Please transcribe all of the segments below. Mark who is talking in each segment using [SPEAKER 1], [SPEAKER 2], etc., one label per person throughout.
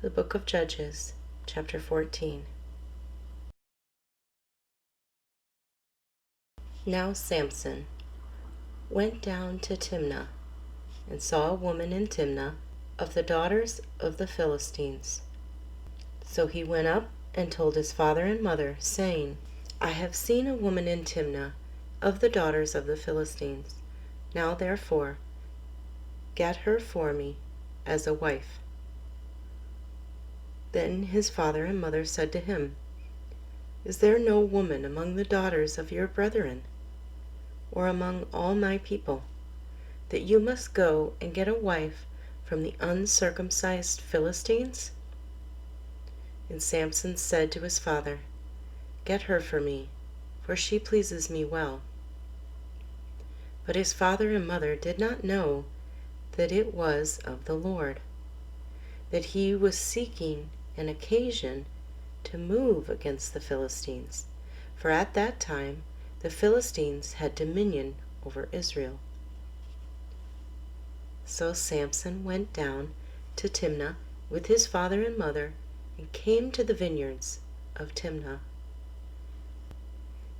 [SPEAKER 1] The book of Judges, chapter 14. Now Samson went down to Timnah, and saw a woman in Timnah of the daughters of the Philistines. So he went up and told his father and mother, saying, I have seen a woman in Timnah of the daughters of the Philistines. Now therefore get her for me as a wife. Then his father and mother said to him, Is there no woman among the daughters of your brethren, or among all my people, that you must go and get a wife from the uncircumcised Philistines? And Samson said to his father, Get her for me, for she pleases me well. But his father and mother did not know that it was of the Lord, that he was seeking an occasion to move against the Philistines, for at that time the Philistines had dominion over Israel. So Samson went down to Timnah with his father and mother, and came to the vineyards of Timnah.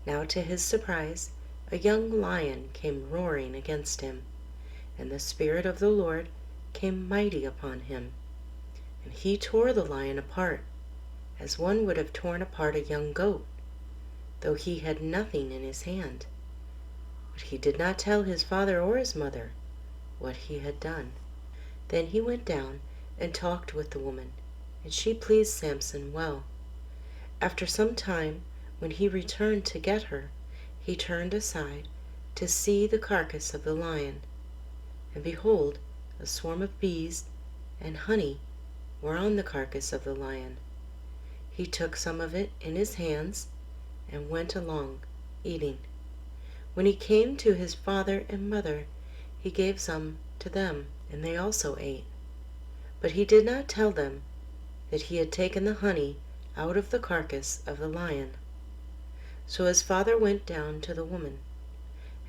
[SPEAKER 1] Now to his surprise, a young lion came roaring against him, and the Spirit of the Lord came mighty upon him. And he tore the lion apart, as one would have torn apart a young goat, though he had nothing in his hand. But he did not tell his father or his mother what he had done. Then he went down and talked with the woman, and she pleased Samson well. After some time, when he returned to get her, he turned aside to see the carcass of the lion, and behold, a swarm of bees and honey were on the carcass of the lion. He took some of it in his hands and went along, eating. When he came to his father and mother, he gave some to them, and they also ate. But he did not tell them that he had taken the honey out of the carcass of the lion. So his father went down to the woman,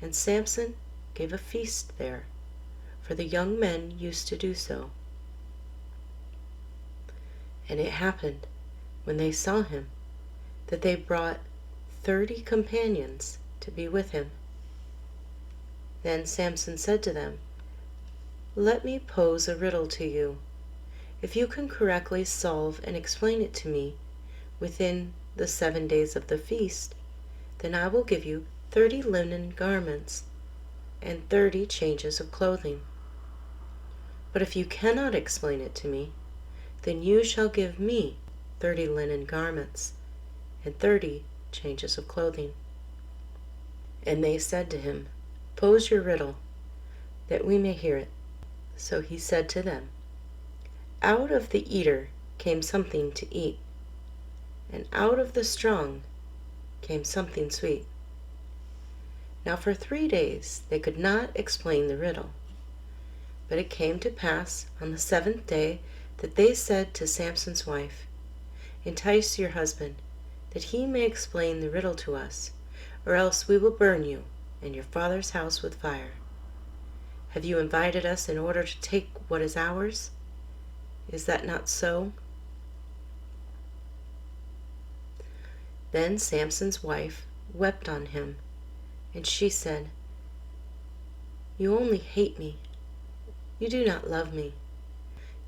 [SPEAKER 1] and Samson gave a feast there, for the young men used to do so. And it happened, when they saw him, that they brought 30 companions to be with him. Then Samson said to them, Let me pose a riddle to you. If you can correctly solve and explain it to me within the 7 days of the feast, then I will give you 30 linen garments and 30 changes of clothing. But if you cannot explain it to me, then you shall give me 30 linen garments and 30 changes of clothing. And they said to him, Pose your riddle, that we may hear it. So he said to them, Out of the eater came something to eat, and out of the strong came something sweet. Now for 3 days they could not explain the riddle. But it came to pass on the 7th day that they said to Samson's wife, Entice your husband, that he may explain the riddle to us, or else we will burn you and your father's house with fire. Have you invited us in order to take what is ours? Is that not so? Then Samson's wife wept on him, and she said, You only hate me. You do not love me.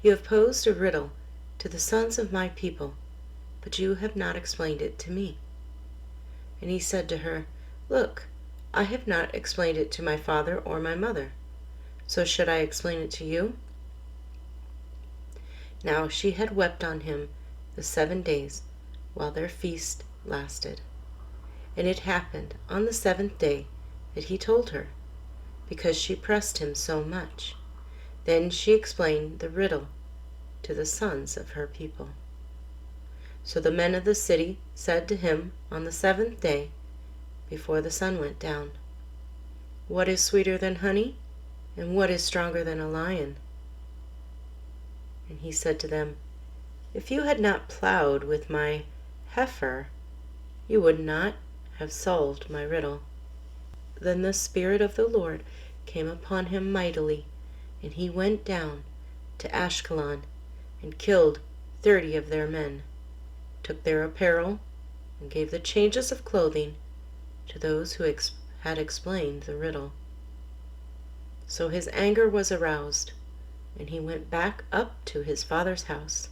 [SPEAKER 1] You have posed a riddle to the sons of my people, but you have not explained it to me. And he said to her, Look, I have not explained it to my father or my mother, so should I explain it to you? Now she had wept on him the 7 days while their feast lasted. And it happened on the 7th day that he told her, because she pressed him so much. Then she explained the riddle to the sons of her people. So the men of the city said to him on the 7th day, before the sun went down, What is sweeter than honey, and what is stronger than a lion? And he said to them, If you had not plowed with my heifer, you would not have solved my riddle. Then the Spirit of the Lord came upon him mightily, and he went down to Ashkelon and killed 30 of their men, took their apparel, and gave the changes of clothing to those who had explained the riddle. So his anger was aroused, and he went back up to his father's house.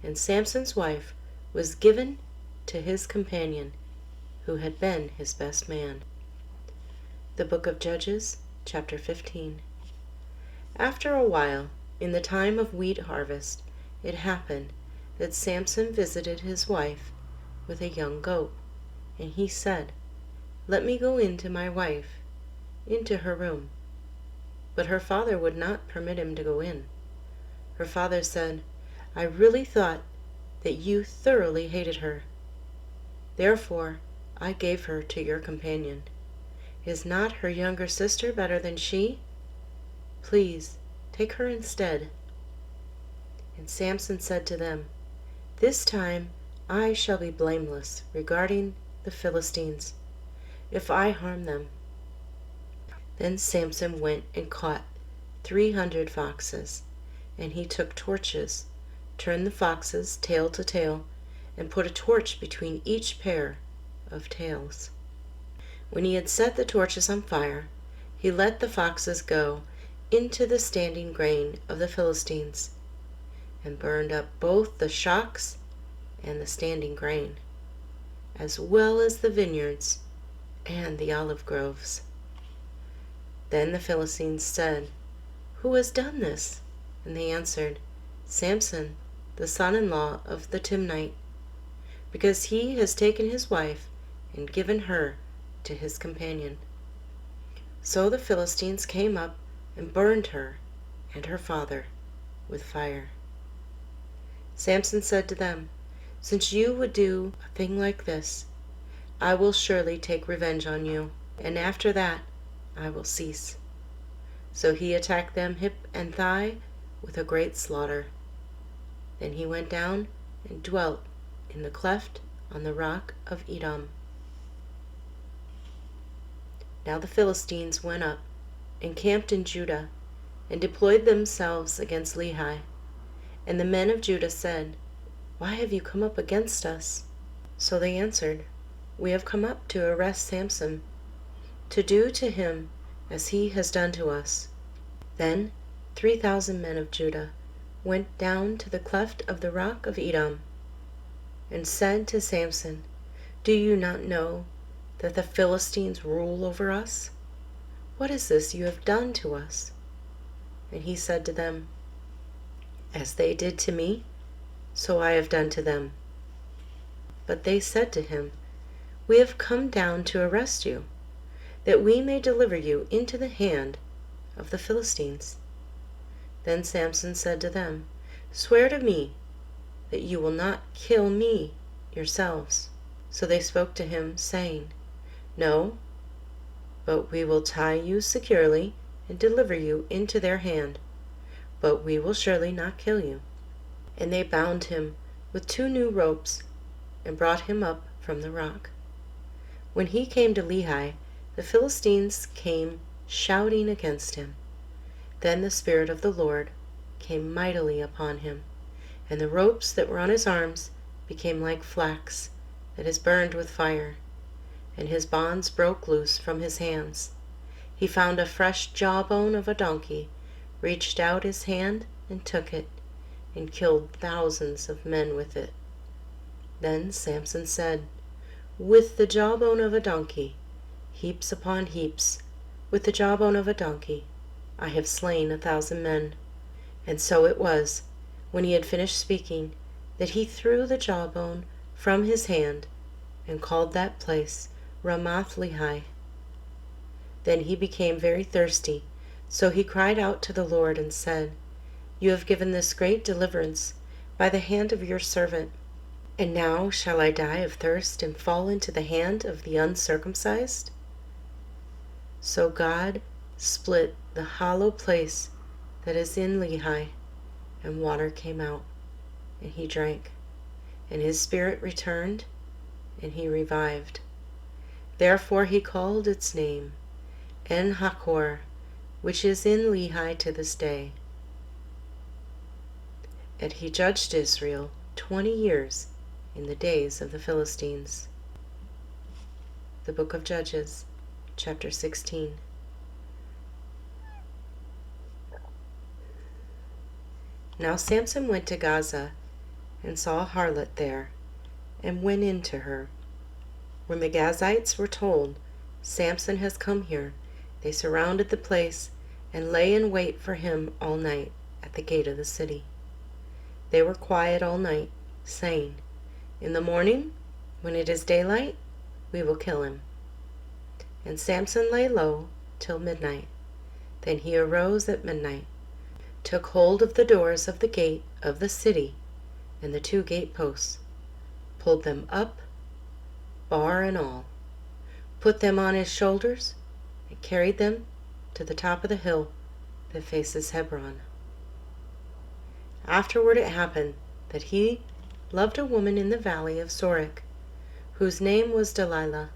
[SPEAKER 1] And Samson's wife was given to his companion, who had been his best man. The Book of Judges, chapter 15. After a while, in the time of wheat harvest, it happened that Samson visited his wife with a young goat, and he said, "Let me go in to my wife, into her room." But her father would not permit him to go in. Her father said, "I really thought that you thoroughly hated her. Therefore I gave her to your companion. Is not her younger sister better than she? Please take her instead." And Samson said to them, "This time I shall be blameless regarding the Philistines, if I harm them." Then Samson went and caught 300 foxes, and he took torches, turned the foxes tail to tail, and put a torch between each pair of tails. When he had set the torches on fire, he let the foxes go into the standing grain of the Philistines, and burned up both the shocks and the standing grain, as well as the vineyards and the olive groves. Then the Philistines said, "Who has done this?" And they answered, "Samson, the son-in-law of the Timnite, because he has taken his wife and given her to his companion." So the Philistines came up and burned her and her father with fire. Samson said to them, "Since you would do a thing like this, I will surely take revenge on you, and after that I will cease." So he attacked them hip and thigh with a great slaughter. Then he went down and dwelt in the cleft on the rock of Edom. Now the Philistines went up and camped in Judah, and deployed themselves against Lehi. And the men of Judah said, "Why have you come up against us?" So they answered, "We have come up to arrest Samson, to do to him as he has done to us." Then 3,000 men of Judah went down to the cleft of the rock of Edom, and said to Samson, "Do you not know that the Philistines rule over us? What is this you have done to us?" And he said to them, "As they did to me, so I have done to them." But they said to him, "We have come down to arrest you, that we may deliver you into the hand of the Philistines." Then Samson said to them, "Swear to me that you will not kill me yourselves." So they spoke to him, saying, "No, but we will tie you securely and deliver you into their hand, but we will surely not kill you." And they bound him with 2 new ropes and brought him up from the rock. When he came to Lehi, the Philistines came shouting against him. Then the Spirit of the Lord came mightily upon him, and the ropes that were on his arms became like flax that is burned with fire, and his bonds broke loose from his hands. He found a fresh jawbone of a donkey, reached out his hand and took it, and killed thousands of men with it. Then Samson said, "With the jawbone of a donkey, heaps upon heaps, with the jawbone of a donkey, I have slain 1,000 men." And so it was, when he had finished speaking, that he threw the jawbone from his hand, and called that place Ramath-lehi. Then he became very thirsty, so he cried out to the Lord and said, "You have given this great deliverance by the hand of your servant, and now shall I die of thirst and fall into the hand of the uncircumcised?" So God split the hollow place that is in Lehi, and water came out, and he drank, and his spirit returned, and he revived. Therefore he called its name En-Hakkore, which is in Lehi to this day. And he judged Israel 20 years in the days of the Philistines. The book of Judges, chapter 16. Now Samson went to Gaza, and saw a harlot there, and went in to her. When the Gazites were told, Samson has come here, they surrounded the place, and lay in wait for him all night at the gate of the city. They were quiet all night, saying, "In the morning, when it is daylight, we will kill him." And Samson lay low till midnight. Then he arose at midnight, took hold of the doors of the gate of the city and the 2 gateposts, pulled them up, bar and all, put them on his shoulders, and carried them to the top of the hill that faces Hebron. Afterward it happened that he loved a woman in the valley of Sorek, whose name was Delilah.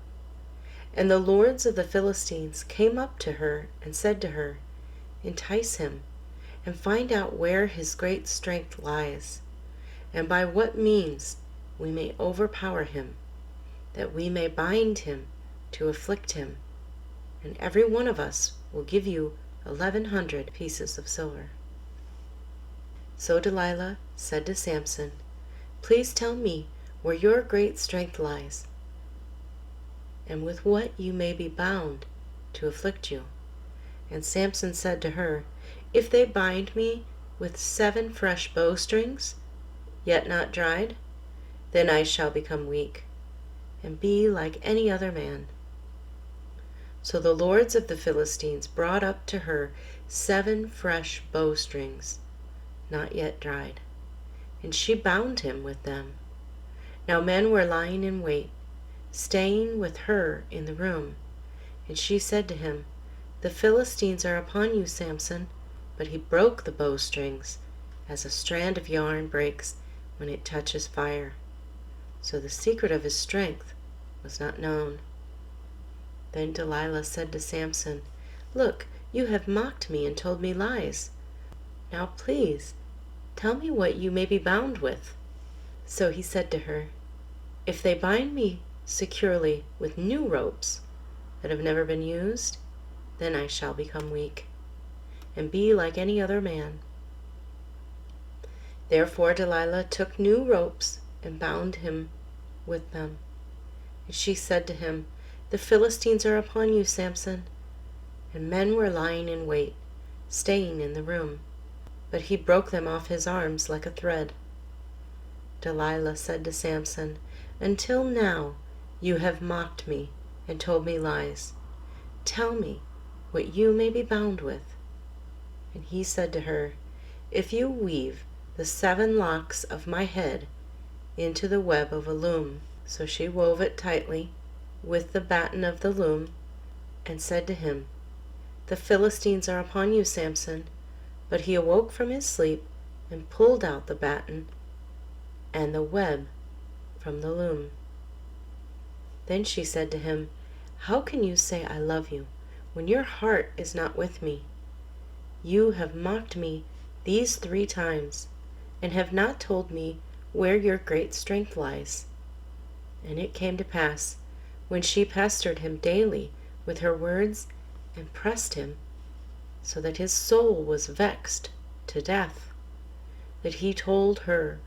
[SPEAKER 1] And the lords of the Philistines came up to her and said to her, "Entice him, and find out where his great strength lies, and by what means we may overpower him, that we may bind him to afflict him, and every one of us will give you 1,100 pieces of silver." So Delilah said to Samson, "Please tell me where your great strength lies, and with what you may be bound to afflict you." And Samson said to her, "If they bind me with 7 fresh bowstrings, yet not dried, then I shall become weak, and be like any other man." So the lords of the Philistines brought up to her 7 fresh bowstrings, not yet dried, and she bound him with them. Now men were lying in wait, staying with her in the room. And she said to him, "The Philistines are upon you, Samson." But he broke the bowstrings, as a strand of yarn breaks when it touches fire. So the secret of his strength was not known. Then Delilah said to Samson, "Look, you have mocked me and told me lies. Now please, tell me what you may be bound with." So he said to her, "If they bind me securely with new ropes that have never been used, then I shall become weak, and be like any other man." Therefore Delilah took new ropes and bound him with them. And she said to him, "The Philistines are upon you, Samson." And men were lying in wait, staying in the room. But he broke them off his arms like a thread. Delilah said to Samson, "Until now you have mocked me and told me lies. Tell me what you may be bound with." And he said to her, "If you weave the 7 locks of my head into the web of a loom." So she wove it tightly with the batten of the loom, and said to him, "The Philistines are upon you, Samson." But he awoke from his sleep and pulled out the batten and the web from the loom. Then she said to him, "How can you say I love you when your heart is not with me? You have mocked me these 3 times, and have not told me where your great strength lies." And it came to pass, when she pestered him daily with her words and pressed him, so that his soul was vexed to death, that he told her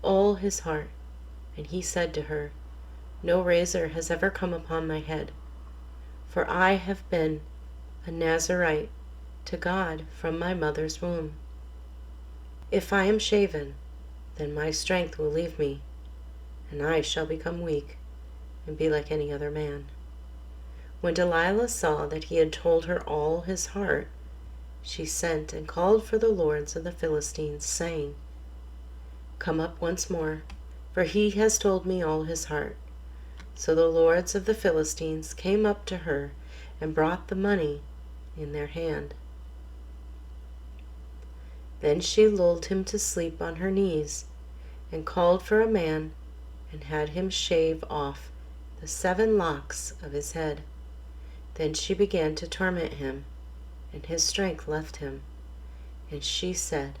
[SPEAKER 1] all his heart. And he said to her, "No razor has ever come upon my head, for I have been a Nazirite to God from my mother's womb. If I am shaven, then my strength will leave me, and I shall become weak and be like any other man." When Delilah saw that he had told her all his heart, she sent and called for the lords of the Philistines, saying, "Come up once more, for he has told me all his heart." So the lords of the Philistines came up to her and brought the money in their hand. Then she lulled him to sleep on her knees, and called for a man, and had him shave off the 7 locks of his head. Then she began to torment him, and his strength left him. And she said,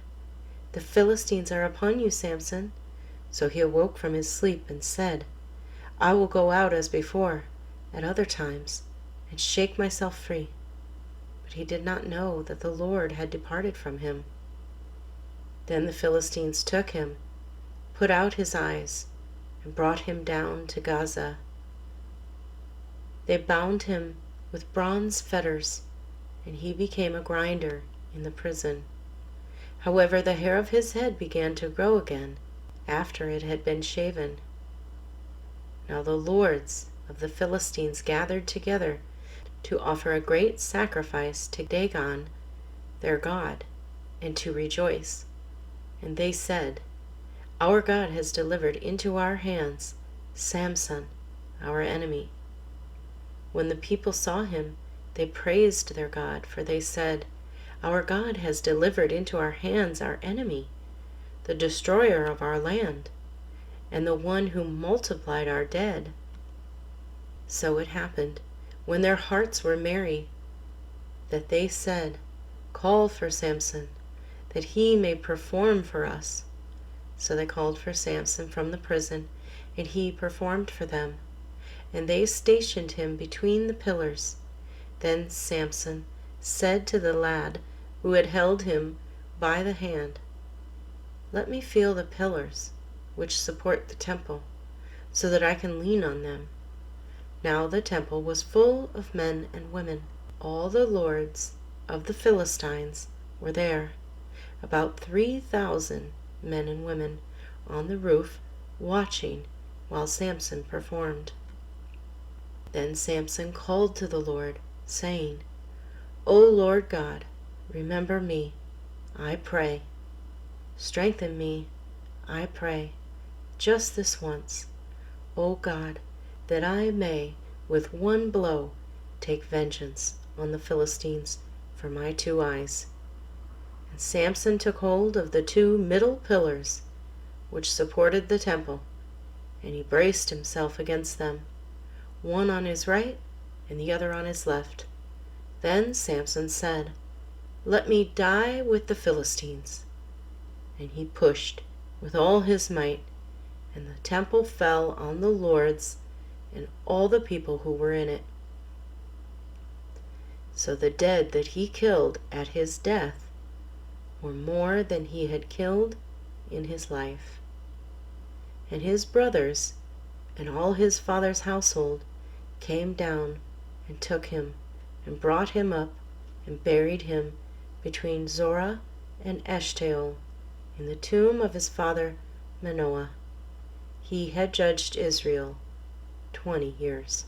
[SPEAKER 1] "The Philistines are upon you, Samson." So he awoke from his sleep and said, "I will go out as before, at other times, and shake myself free." But he did not know that the Lord had departed from him. Then the Philistines took him, put out his eyes, and brought him down to Gaza. They bound him with bronze fetters, and he became a grinder in the prison. However, the hair of his head began to grow again after it had been shaven. Now the lords of the Philistines gathered together to offer a great sacrifice to Dagon, their god, and to rejoice. And they said, "Our God has delivered into our hands Samson, our enemy." When the people saw him, they praised their God, for they said, "Our God has delivered into our hands our enemy, the destroyer of our land, and the one who multiplied our dead." So it happened, when their hearts were merry, that they said, "Call for Samson, that he may perform for us." So they called for Samson from the prison, and he performed for them. And they stationed him between the pillars. Then Samson said to the lad who had held him by the hand, "Let me feel the pillars which support the temple, so that I can lean on them." Now the temple was full of men and women. All the lords of the Philistines were there, about 3,000 men and women, on the roof, watching while Samson performed. Then Samson called to the Lord, saying, "O Lord God, remember me, I pray. Strengthen me, I pray, just this once, O God, that I may with one blow take vengeance on the Philistines for my 2 eyes." And Samson took hold of the 2 middle pillars which supported the temple, and he braced himself against them, one on his right and the other on his left. Then Samson said, "Let me die with the Philistines." And he pushed with all his might, and the temple fell on the lords and all the people who were in it. So the dead that he killed at his death were more than he had killed in his life. And his brothers and all his father's household came down and took him and brought him up and buried him between Zorah and Eshtaol in the tomb of his father Manoah. He had judged Israel 20 years.